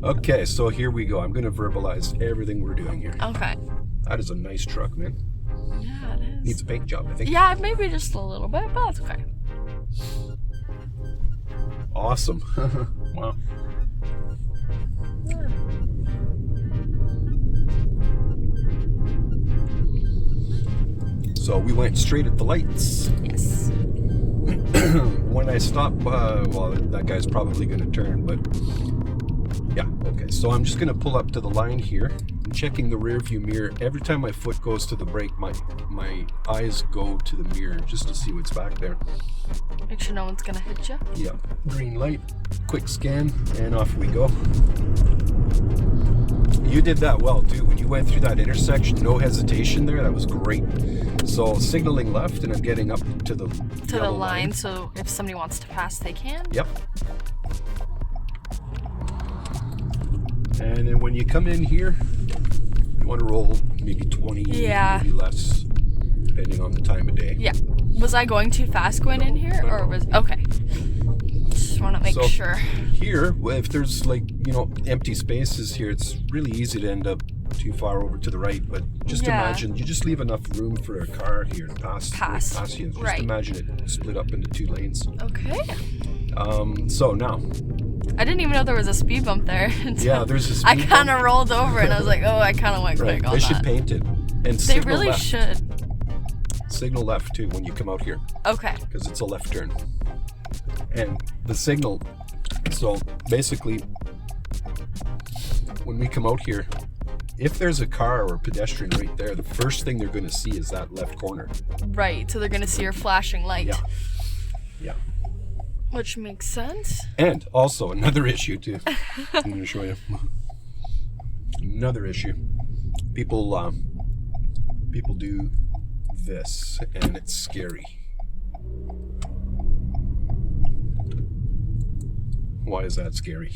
Okay, so here we go. I'm going to verbalize everything we're doing here. Okay. That is a nice truck, man. Yeah, it is. Needs a paint job, I think. Yeah, maybe just a little bit, but that's okay. Awesome. Wow. So we went straight at the lights. Yes. When I stop, well, that guy's probably going to turn, but yeah, okay. So I'm just going to pull up to the line here. I'm checking the rear view mirror. Every time my foot goes to the brake, my eyes go to the mirror just to see what's back there. Make sure no one's going to hit you. Yeah, green light, quick scan, and off we go. You did that well, too. When you went through that intersection, no hesitation there. That was great. So signaling left, and I'm getting up to the line, so if somebody wants to pass, they can. Yep. And then when you come in here, you want to roll maybe 20, maybe less, depending on the time of day. Yeah. Was I going too fast going in here, or was okay? Just want to make sure. Here, if there's like empty spaces here, it's really easy to end up too far over to the right. But just imagine you just leave enough room for a car here to pass you. Just imagine it split up into 2 lanes. Okay. So now. I didn't even know there was a speed bump there. Yeah, there's a speed bump. I kind of rolled over and I was like, oh, I kind of went quick on that. They should paint it. And they really should. Signal left too when you come out here. Okay. Because it's a left turn. And the signal, so basically, when we come out here, if there's a car or a pedestrian right there, the first thing they're going to see is that left corner. Right, so they're going to see your flashing light. Yeah. Which makes sense. And also another issue too. I'm going to show you. Another issue. People do this, and it's scary. Why is that scary?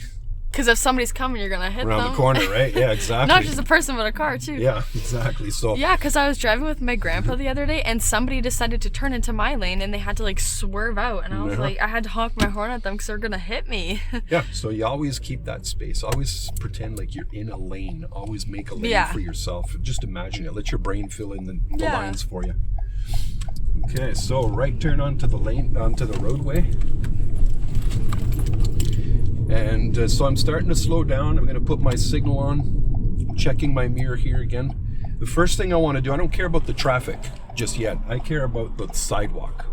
Because if somebody's coming, you're gonna hit them. Around the corner, right? Yeah, exactly. Not just a person, but a car too. Yeah, exactly. So. Yeah, because I was driving with my grandpa the other day, and somebody decided to turn into my lane, and they had to like swerve out, and I was like, I had to honk my horn at them because they're gonna hit me. Yeah. So you always keep that space. Always pretend like you're in a lane. Always make a lane for yourself. Just imagine it. Let your brain fill in the lines for you. Okay. So right turn onto the roadway. And so I'm starting to slow down. I'm going to put my signal on, checking my mirror here again. The first thing I want to do, I don't care about the traffic just yet. I care about the sidewalk.